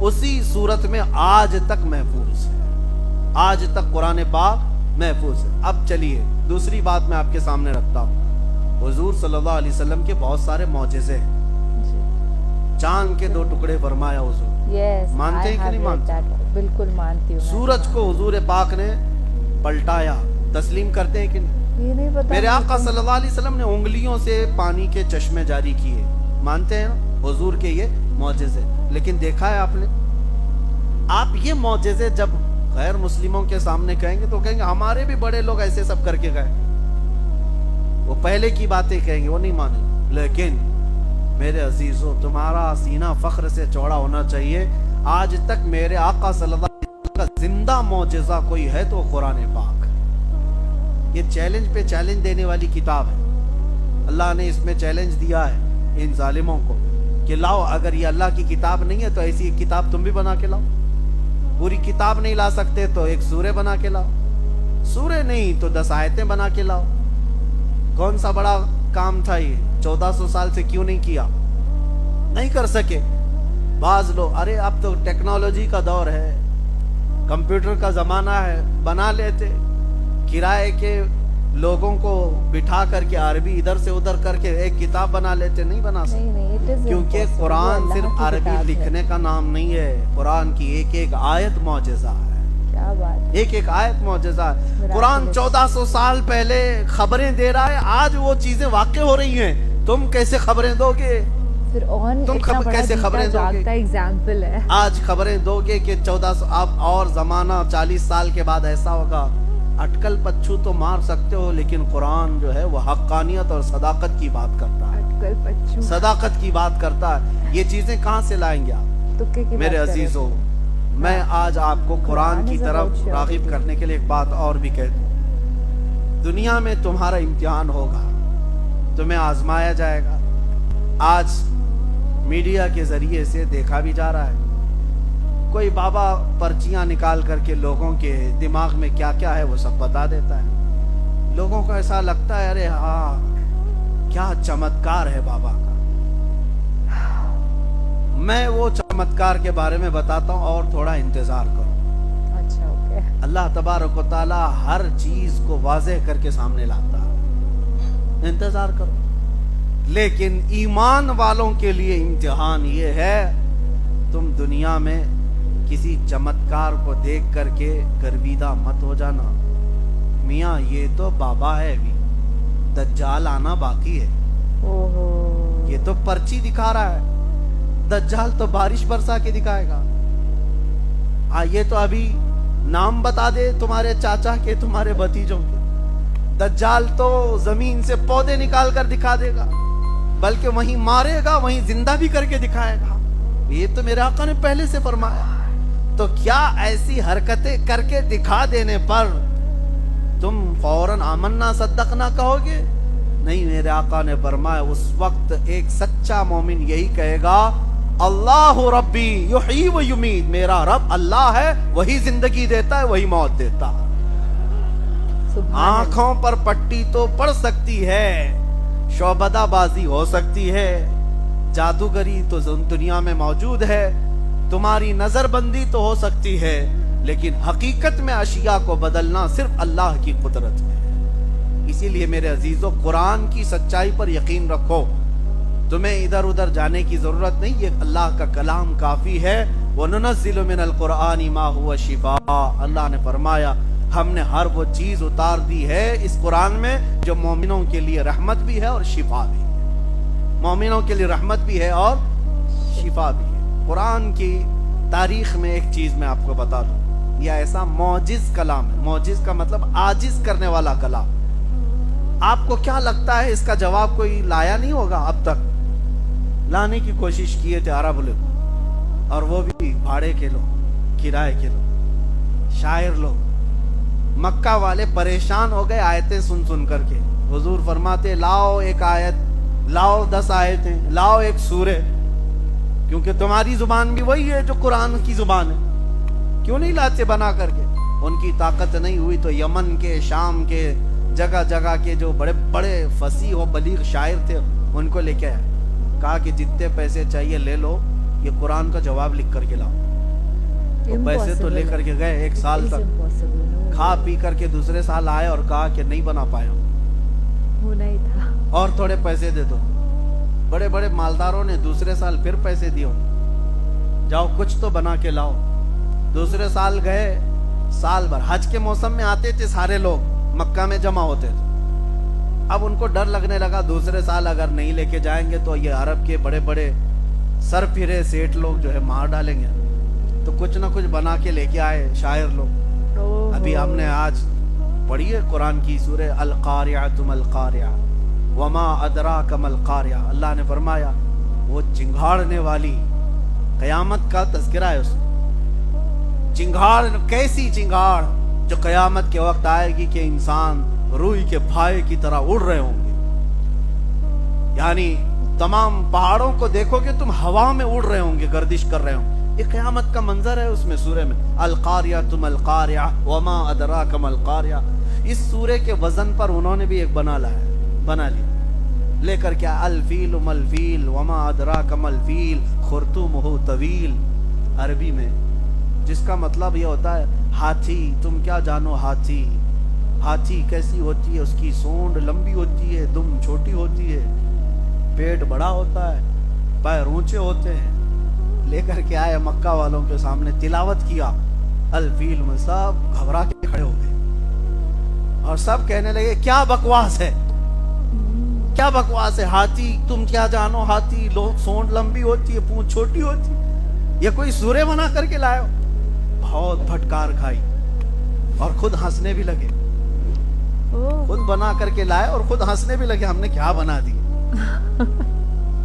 اسی صورت میں آج تک محفوظ ہے. آج تک قرآن پاک محفوظ ہے. اب چلیے دوسری بات میں آپ کے سامنے رکھتا ہوں. حضور صلی اللہ علیہ وسلم کے بہت سارے معجزے ہیں. چاند کے 2 ٹکڑے فرمایا حضور. مانتے ہیں کہ نہیں مانتے؟ بالکل مانتی ہوں. سورج کو حضور پاک نے پلٹایا. تسلیم کرتے ہیں کہ نہیں؟ میرے آقا صلی اللہ علیہ وسلم نے انگلیوں سے پانی کے چشمے جاری کیے. مانتے ہیں حضور کے یہ معجزے. لیکن دیکھا ہے آپ نے، آپ یہ معجزے جب غیر مسلموں کے سامنے کہیں گے تو کہیں گے ہمارے بھی بڑے لوگ ایسے سب کر کے گئے. وہ پہلے کی باتیں کہیں گے، وہ نہیں مانیں. لیکن میرے عزیزو، تمہارا سینہ فخر سے چوڑا ہونا چاہیے. آج تک میرے آقا صلی اللہ علیہ وسلم کا زندہ معجزہ کوئی ہے تو قرآن پاک. یہ چیلنج پہ چیلنج دینے والی کتاب ہے. اللہ نے اس میں چیلنج دیا ہے ان ظالموں کو کہ لاؤ، اگر یہ اللہ کی کتاب نہیں ہے تو ایسی ایک کتاب تم بھی بنا کے لاؤ. پوری کتاب نہیں لا سکتے تو ایک سورہ بنا کے لاؤ. سورہ نہیں تو 10 آیتیں بنا کے لاؤ. کون سا بڑا کام تھا یہ؟ 1400 سال سے کیوں نہیں کیا؟ نہیں کر سکے. بعض لوگ ارے اب تو ٹیکنالوجی کا دور ہے، کمپیوٹر کا زمانہ ہے، بنا لیتے. کرائے کے لوگوں کو بٹھا کر کے عربی ادھر سے ادھر کر کے ایک کتاب بنا لیتے. نہیں بنا سکتے، کیونکہ قرآن صرف عربی لکھنے کا نام نہیں ہے. قرآن کی ایک ایک آیت معجزہ ہے. کیا بات، ایک ایک آیت معجزہ ہے. قرآن 1400 سال پہلے خبریں دے رہا ہے، آج وہ چیزیں واقع ہو رہی ہیں. تم کیسے خبریں دو گے؟ تم کیسے خبریں دو گے؟ ایگزامپل ہے. آج خبریں دو گے کہ 1400 اب اور زمانہ 40 سال کے بعد ایسا ہوگا. اٹکل پچھو تو مار سکتے ہو، لیکن قرآن جو ہے وہ حقانیت اور صداقت کی بات کرتا ہے. اٹکل پچھو، صداقت کی بات کرتا ہے. یہ چیزیں کہاں سے لائیں گے آپ؟ میرے عزیزو، میں آج آپ کو قرآن کی طرف راغب کرنے کے لیے ایک بات اور بھی کہہ دوں. دنیا میں تمہارا امتحان ہوگا، تمہیں آزمایا جائے گا. آج میڈیا کے ذریعے سے دیکھا بھی جا رہا ہے، کوئی بابا پرچیاں نکال کر کے لوگوں کے دماغ میں کیا کیا ہے وہ سب بتا دیتا ہے. لوگوں کو ایسا لگتا ہے ارے ہاں کیا چمتکار ہے بابا کا. میں وہ چمتکار کے بارے میں بتاتا ہوں اور تھوڑا انتظار کرو. اچھا اوکے. اللہ تبارک و تعالی ہر چیز کو واضح کر کے سامنے لاتا ہے. انتظار کرو. لیکن ایمان والوں کے لیے امتحان یہ ہے، تم دنیا میں کسی چمتکار کو دیکھ کر کے گرویدہ مت ہو جانا. میاں یہ تو بابا ہے، بھی دجال آنا باقی ہے. یہ تو پرچی دکھا رہا ہے، دجال تو بارش برسا کے دکھائے گا. یہ تو ابھی نام بتا دے تمہارے چاچا کے، تمہارے بھتیجوں کے. دجال تو زمین سے پودے نکال کر دکھا دے گا، بلکہ وہیں مارے گا، وہیں زندہ بھی کر کے دکھائے گا. یہ تو میرے آقا نے پہلے سے فرمایا. تو کیا ایسی حرکتیں کر کے دکھا دینے پر تم فوراً آمنا صدقنا کہو گے؟ نہیں، میرے آقا نے فرمایا اس وقت ایک سچا مومن یہی کہے گا اللہ ربی یحیی و یمیت. میرا رب اللہ ہے، وہی زندگی دیتا ہے، وہی موت دیتا ہے. آنکھوں پر پٹی تو پڑ سکتی ہے، شعبدہ بازی ہو سکتی ہے، جادوگری تو دنیا میں موجود ہے، تمہاری نظر بندی تو ہو سکتی ہے، لیکن حقیقت میں اشیاء کو بدلنا صرف اللہ کی قدرت ہے. اسی لیے میرے عزیزو، قرآن کی سچائی پر یقین رکھو. تمہیں ادھر ادھر جانے کی ضرورت نہیں، یہ اللہ کا کلام کافی ہے. وَنُنَزِّلُ مِنَ الْقُرْآنِ مَا هُوَ شِفَاء. اللہ نے فرمایا ہم نے ہر وہ چیز اتار دی ہے اس قرآن میں جو مومنوں کے لیے رحمت بھی ہے اور شفا بھی ہے. مومنوں کے لیے رحمت بھی ہے اور شفا بھی ہے. قرآن کی تاریخ میں ایک چیز میں آپ کو بتا دوں، یہ ایسا معجز کلام ہے. معجز کا مطلب عاجز کرنے والا کلام. آپ کو کیا لگتا ہے اس کا جواب کوئی لایا نہیں ہوگا؟ اب تک لانے کی کوشش کیے تھے عرب لوگ، اور وہ بھی بھاڑے کے لوگ، کرائے کے لوگ، شاعر لوگ. مکہ والے پریشان ہو گئے آیتیں سن سن کر کے. حضور فرماتے لاؤ ایک آیت، لاؤ 10 آیتیں، لاؤ ایک سورہ، کیونکہ تمہاری زبان بھی وہی ہے جو قرآن کی زبان ہے. کیوں نہیں لاتے بنا کر کے؟ ان کی طاقت نہیں ہوئی تو یمن کے، شام کے، جگہ جگہ کے جو بڑے بڑے فصیح و بلیغ شاعر تھے ان کو لے کے آئے. کہا کہ جتنے پیسے چاہیے لے لو, یہ قرآن کا جواب لکھ کر کے لاؤ. تو پیسے تو لے کر کے گئے, 1 سال تک کھا پی کر کے دوسرے سال آئے اور کہا کہ نہیں بنا پایا, ہونا ہی تھا, اور تھوڑے پیسے دے دو. بڑے بڑے مالداروں نے دوسرے سال پھر پیسے دیے, جاؤ کچھ تو بنا کے لاؤ. دوسرے سال گئے, سال بھر حج کے موسم میں آتے تھے سارے لوگ, مکہ میں جمع ہوتے تھے. اب ان کو ڈر لگنے لگا دوسرے سال اگر نہیں لے کے جائیں گے تو یہ عرب کے بڑے بڑے سر پھرے سیٹ لوگ جو ہے مار ڈالیں گے. تو کچھ نہ کچھ بنا کے لے کے آئے شاعر لوگ. ابھی ہم نے آج پڑھی ہے قرآن کی سورہ القاریعۃ ما القاریعہ وما ادراک ما القاریعہ. اللہ نے فرمایا وہ چنگھاڑنے والی, قیامت کا تذکرہ ہے اس میں. چنگھاڑ, کیسی چنگھاڑ جو قیامت کے وقت آئے گی کہ انسان روئی کے پھائے کی طرح اڑ رہے ہوں گے. یعنی تمام پہاڑوں کو دیکھو کہ تم ہوا میں اڑ رہے ہوں گے, گردش کر رہے ہوں. یہ قیامت کا منظر ہے اس میں سورے میں. القاریعۃ ما القاریعہ وما ادراک ما القاریعہ. اس سورے کے وزن پر انہوں نے بھی ایک بنا لی, لے کر کیا الفیل ما الفیل وما ادراک ما الفیل خرطومہ طویل, عربی میں جس کا مطلب یہ ہوتا ہے ہاتھی. تم کیا جانو ہاتھی, ہاتھی کیسی ہوتی ہے, اس کی سونڈ لمبی ہوتی ہے, دم چھوٹی ہوتی ہے, پیٹ بڑا ہوتا ہے, پیر اونچے ہوتے ہیں. لے کر کے آئے مکہ والوں کے سامنے, تلاوت کیا الفیل میں, سب گھبرا کے کھڑے ہو گئے اور سب کہنے لگے کیا بکواس ہے, کیا بکواس ہے. ہاتھی, تم کیا جانو ہاتھی, لوگ سونڈ لمبی ہوتی ہے, پونچھ چھوٹی ہوتی ہے, یہ کوئی سورے بنا کر کے لائے ہو. بہت پھٹکار کھائی اور خود ہنسنے بھی لگے. خود بنا کر کے لائے اور خود ہنسنے بھی لگے, ہم نے کیا بنا دی.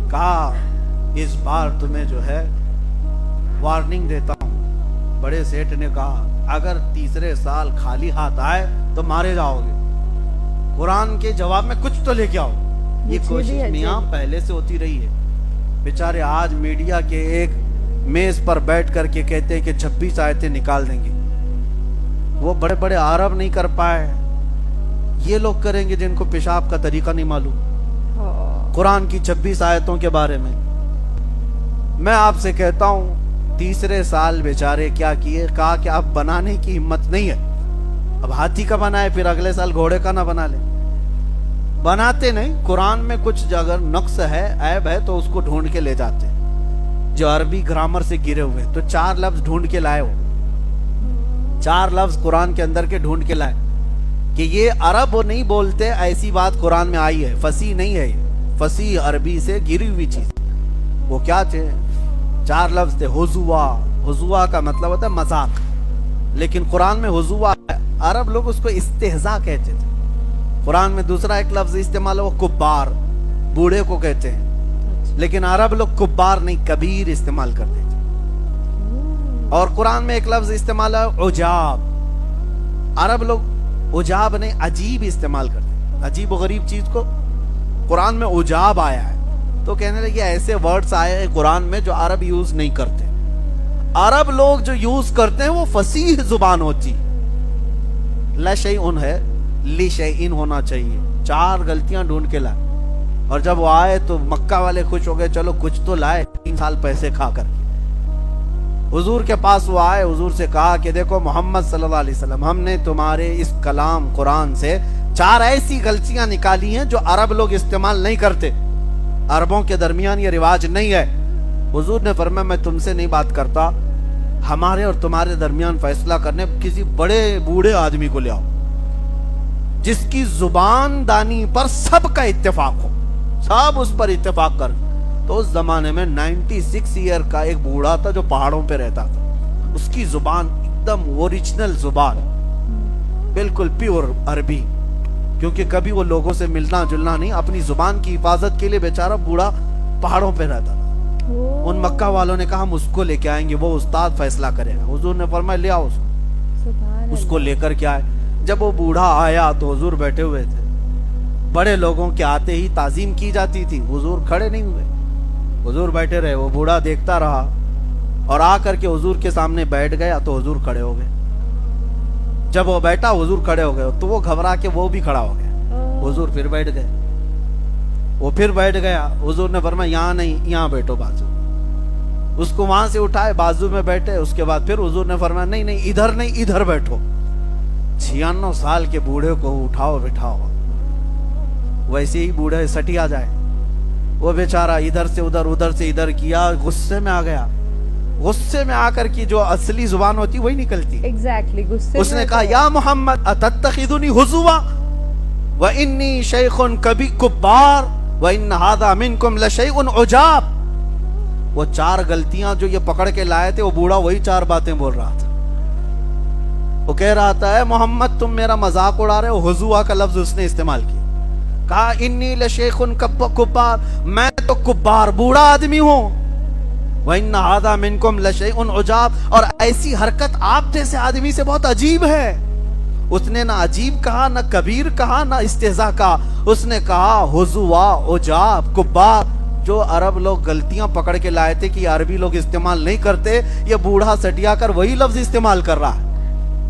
کہا اس بار تمہیں جو ہے وارننگ دیتا ہوں. بڑے سیٹ نے کہا اگر تیسرے سال خالی ہاتھ آئے تو مارے جاؤ گے. قرآن کے جواب میں کچھ تو لے کے آؤ. یہ کوشش میاں پہلے سے ہوتی رہی ہے. بیچارے آج میڈیا کے ایک میز پر بیٹھ کر کے کہتے ہیں کہ 26 آیتیں نکال دیں گے. وہ بڑے بڑے عرب نہیں کر پائے, یہ لوگ کریں گے جن کو پیشاب کا طریقہ نہیں معلوم. قرآن کی 26 آیتوں کے بارے میں میں آپ سے کہتا ہوں, تیسرے سال بیچارے کیا کیے, کہا کہ اب بنانے کی ہمت نہیں ہے. اب ہاتھی کا بنائے پھر اگلے سال گھوڑے کا نہ بنا لے. بناتے نہیں, قرآن میں کچھ اگر نقص ہے, عیب ہے تو اس کو ڈھونڈ کے لے جاتے, جو عربی گرامر سے گرے ہوئے. تو 4 لفظ ڈھونڈ کے لائے, ہو 4 لفظ قرآن کے اندر کے ڈھونڈ کے لائے کہ یہ عرب وہ نہیں بولتے, ایسی بات قرآن میں آئی ہے, فصیح نہیں ہے یہ, فصیح عربی سے گری ہوئی چیز. وہ کیا تھے, 4 لفظ تھے. حضوا, حضوا کا مطلب ہوتا ہے مذاق, لیکن قرآن میں حضوا, عرب لوگ اس کو استہزاء کہتے تھے. قرآن میں دوسرا ایک لفظ استعمال ہے, وہ کبار, بوڑھے کو کہتے ہیں, لیکن عرب لوگ کبار نہیں کبیر استعمال کرتے تھے. اور قرآن میں ایک لفظ استعمال ہے عجاب, عرب لوگ عجاب نہیں عجیب استعمال کرتے ہیں. عجیب و غریب چیز کو قرآن میں عجاب آیا ہے, تو کہنے لگے ایسے ورڈز آئے ہیں قرآن میں جو عرب یوز نہیں کرتے. عرب لوگ جو یوز کرتے ہیں وہ فصیح زبان ہوتی. لشیء ہے, لشیء ہونا چاہیے. 4 غلطیاں ڈھونڈ کے لائے, اور جب وہ آئے تو مکہ والے خوش ہو گئے, چلو کچھ تو لائے, 3 سال پیسے کھا کر. حضور کے پاس وہ آئے, حضور سے کہا کہ دیکھو محمد صلی اللہ علیہ وسلم, ہم نے تمہارے اس کلام قرآن سے 4 ایسی غلطیاں نکالی ہیں جو عرب لوگ استعمال نہیں کرتے, عربوں کے درمیان یہ رواج نہیں ہے. حضور نے فرمایا میں تم سے نہیں بات کرتا, ہمارے اور تمہارے درمیان فیصلہ کرنے کسی بڑے بوڑھے آدمی کو لے آؤ جس کی زبان دانی پر سب کا اتفاق ہو, سب اس پر اتفاق کر. تو اس زمانے میں 96 ایئر کا ایک بوڑھا تھا جو پہاڑوں پہ رہتا تھا, اس کی زبان ایک دم اوریجنل زبان, بالکل پیور عربی, کیونکہ کبھی وہ لوگوں سے ملنا جلنا نہیں, اپنی زبان کی حفاظت کے لیے بیچارہ بوڑھا پہاڑوں پہ رہتا تھا. ان مکہ والوں نے کہا ہم اس کو لے کے آئیں گے, وہ استاد فیصلہ کرے گا. حضور نے فرمایا لے آؤ اس کو لے کر کے آئے. جب وہ بوڑھا آیا تو حضور بیٹھے ہوئے تھے. بڑے لوگوں کے آتے ہی تعظیم کی جاتی تھی, حضور کھڑے نہیں ہوئے, حضور بیٹھے رہے. وہ بوڑھا دیکھتا رہا اور آ کر کے حضور کے سامنے بیٹھ گیا تو حضور کھڑے ہو گئے. جب وہ بیٹھا حضور کھڑے ہو گئے تو وہ گھبرا کے وہ بھی کھڑا ہو گیا, حضور پھر بیٹھ گئے. وہ پھر بیٹھ گیا. حضور نے فرمایا یہاں نہیں, یہاں بیٹھو بازو. اس کو وہاں سے اٹھائے, بازو میں بیٹھے. اس کے بعد پھر حضور نے فرمایا نہیں نہیں ادھر نہیں, ادھر بیٹھو. 96 سال کے بوڑھے کو اٹھاؤ بٹھاؤ, ویسے ہی بوڑھے سٹی آ جائے. وہ بیچارہ ادھر سے ادھر, ادھر سے ادھر کیا, غصے میں آ گیا. غصے میں آ کر کی جو اصلی زبان ہوتی وہی نکلتی. ایگزیکٹلی غصے اس نے کہا یا محمد اتتخذنی حضوا وانی شیخ کبھی کبار وان ھذا منکم لشیء عجاب. وہ 4 غلطیاں جو یہ پکڑ کے لائے تھے, وہ بوڑھا وہی 4 باتیں بول رہا تھا. وہ کہہ رہا تھا اے محمد تم میرا مذاق اڑا رہے ہو. حضوا کا لفظ اس نے استعمال کیا. کہا انی لشیخ کبار, میں تو کبار بوڑھا آدمی ہوں. وَإِنَّ هَذَا مِنْكُمْ لَشَيْءٌ عُجَابٌ, اور ایسی حرکت آپ جیسے آدمی سے بہت عجیب ہے. اس نے نہ عجیب کہا, نہ کبیر کہا, نہ استہزاء کہا. اس نے کہا حضوا, عجاب, کبار. جو عرب لوگ غلطیاں پکڑ کے لائے تھے کہ عربی لوگ استعمال نہیں کرتے, یہ بوڑھا سٹیا کر وہی لفظ استعمال کر رہا ہے.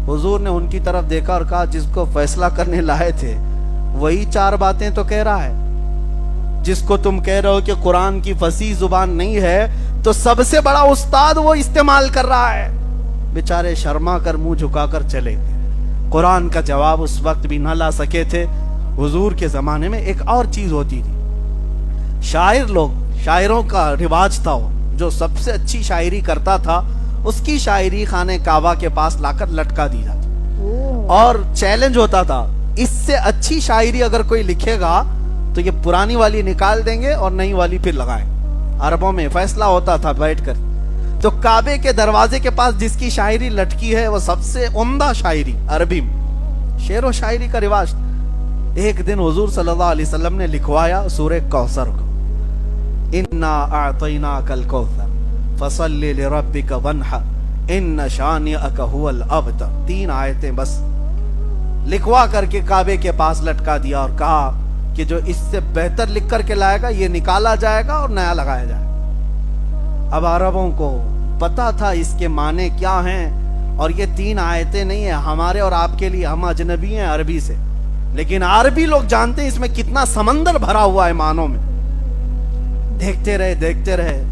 حضور نے ان کی طرف دیکھا اور کہا جس کو فیصلہ کرنے لائے تھے وہی 4 باتیں تو کہہ رہا ہے. جس کو تم کہہ رہے ہو کہ قرآن کی فصیح زبان نہیں ہے, تو سب سے بڑا استاد وہ استعمال کر رہا ہے. بیچارے شرما کر منہ جھکا کر چلے گئے. قرآن کا جواب اس وقت بھی نہ لا سکے تھے. حضور کے زمانے میں ایک اور چیز ہوتی تھی. شاعر لوگ, شاعروں کا رواج تھا, جو سب سے اچھی شاعری کرتا تھا اس کی شاعری خانہ کعبہ کے پاس لا کر لٹکا دی جاتی, اور چیلنج ہوتا تھا اس سے اچھی شاعری اگر کوئی لکھے گا تو یہ پرانی والی نکال دیں گے اور نئی والی پھر لگائیں. عربوں میں فیصلہ ہوتا تھا بیٹھ کر. تو کعبے کے دروازے کے پاس جس کی شاعری لٹکی ہے وہ سب سے عمدہ شاعری عربی میں, شعر و شاعری کا رواج. ایک دن حضور صلی اللہ علیہ وسلم نے لکھوایا سورہ کوثر کو, انا اعطیناک الکوثر فصل لربک وانحر ان شانئک هو الابتر. 3 آیتیں بس لکھوا کر کے کعبے کے پاس لٹکا دیا اور کہا کہ جو اس سے بہتر لکھ کر کے لائے گا یہ نکالا جائے گا اور نیا لگایا جائے گا. اب عربوں کو پتا تھا اس کے معنی کیا ہیں, اور یہ 3 آیتیں نہیں ہیں ہمارے اور آپ کے لیے, ہم اجنبی ہیں عربی سے, لیکن عربی لوگ جانتے ہیں اس میں کتنا سمندر بھرا ہوا ہے معنوں میں. دیکھتے رہے دیکھتے رہے.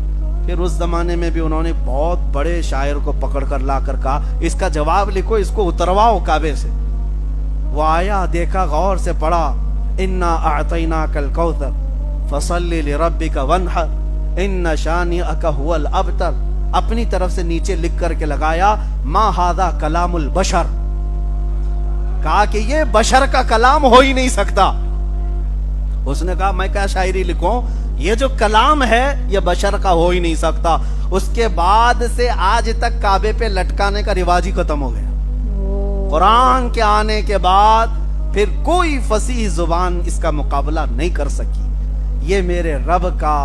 پھر اس زمانے میں بھی انہوں نے بہت بڑے شاعر کو پکڑ کر لا کر کہا اس کا جواب لکھو, اس کو اترواؤ کعبے سے. وہ آیا, دیکھا, غور سے پڑھا, انا اعطیناک الکوثر فصل لربک وانحر ان شانئک هو الابتر. اپنی طرف سے نیچے لکھ کر کے لگایا ما ھذا کلام البشر. کہا کہ یہ بشر کا کلام ہو ہی نہیں سکتا. اس نے کہا میں کیا شاعری لکھوں, یہ جو کلام ہے یہ بشر کا ہو ہی نہیں سکتا. اس کے بعد سے آج تک کعبے پہ لٹکانے کا رواج ہی ختم ہو گیا. قرآن کے آنے کے بعد پھر کوئی فصیح زبان اس کا مقابلہ نہیں کر سکی. یہ میرے رب کا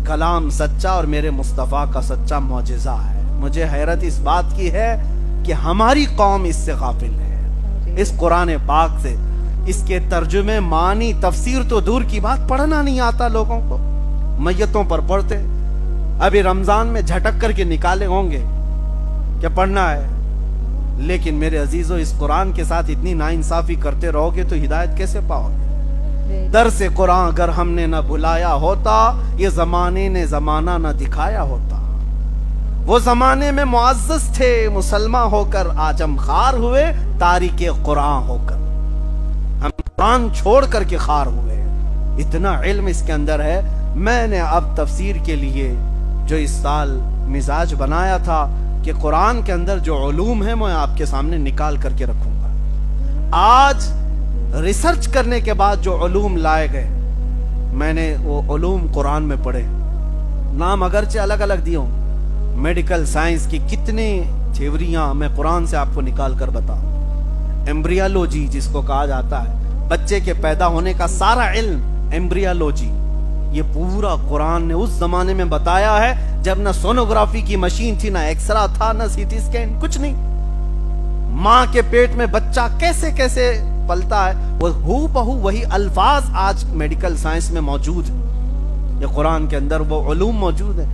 کلام سچا اور میرے مصطفیٰ کا سچا معجزہ ہے. مجھے حیرت اس بات کی ہے کہ ہماری قوم اس سے غافل ہے, اس قرآن پاک سے. اس کے ترجمے, معنی, تفسیر تو دور کی بات, پڑھنا نہیں آتا لوگوں کو. میتوں پر پڑھتے, ابھی رمضان میں جھٹک کر کے نکالے ہوں گے کہ پڑھنا ہے. لیکن میرے عزیزو اس قرآن کے ساتھ اتنی ناانصافی کرتے رہو گے تو ہدایت کیسے پاؤ گے؟ درس قرآن اگر ہم نے نہ بلایا ہوتا, یہ زمانے نے زمانہ نہ دکھایا ہوتا. وہ زمانے میں معزز تھے مسلمان ہو کر, آجم خار ہوئے تاریک قرآن ہو کر. ہم قرآن چھوڑ کر کے خار ہوئے. اتنا علم اس کے اندر ہے. میں نے اب تفسیر کے لیے جو اس سال مزاج بنایا تھا کہ قرآن کے اندر جو علوم ہیں میں آپ کے سامنے نکال کر کے رکھوں گا. آج ریسرچ کرنے کے بعد جو علوم لائے گئے, میں نے وہ علوم قرآن میں پڑھے. نام اگرچہ الگ الگ دیے ہوں, میڈیکل سائنس کی کتنی تھیوریاں میں قرآن سے آپ کو نکال کر بتاؤں. ایمبریالوجی جس کو کہا جاتا ہے, بچے کے پیدا ہونے کا سارا علم, ایمبریالوجی, یہ پورا قرآن نے اس زمانے میں بتایا ہے جب نہ سونوگرافی کی مشین تھی, نہ ایکسرا تھا, نہ سی ٹی اسکین, کچھ نہیں. ماں کے پیٹ میں بچہ کیسے کیسے پلتا ہے, وہ ہو بہو وہی الفاظ آج میڈیکل سائنس میں موجود ہیں. یہ قرآن کے اندر وہ علوم موجود ہیں.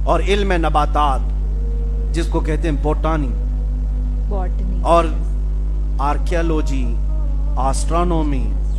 اور علم نباتات جس کو کہتے ہیں بوٹانی, اور آرکیالوجی, آسٹرونومی,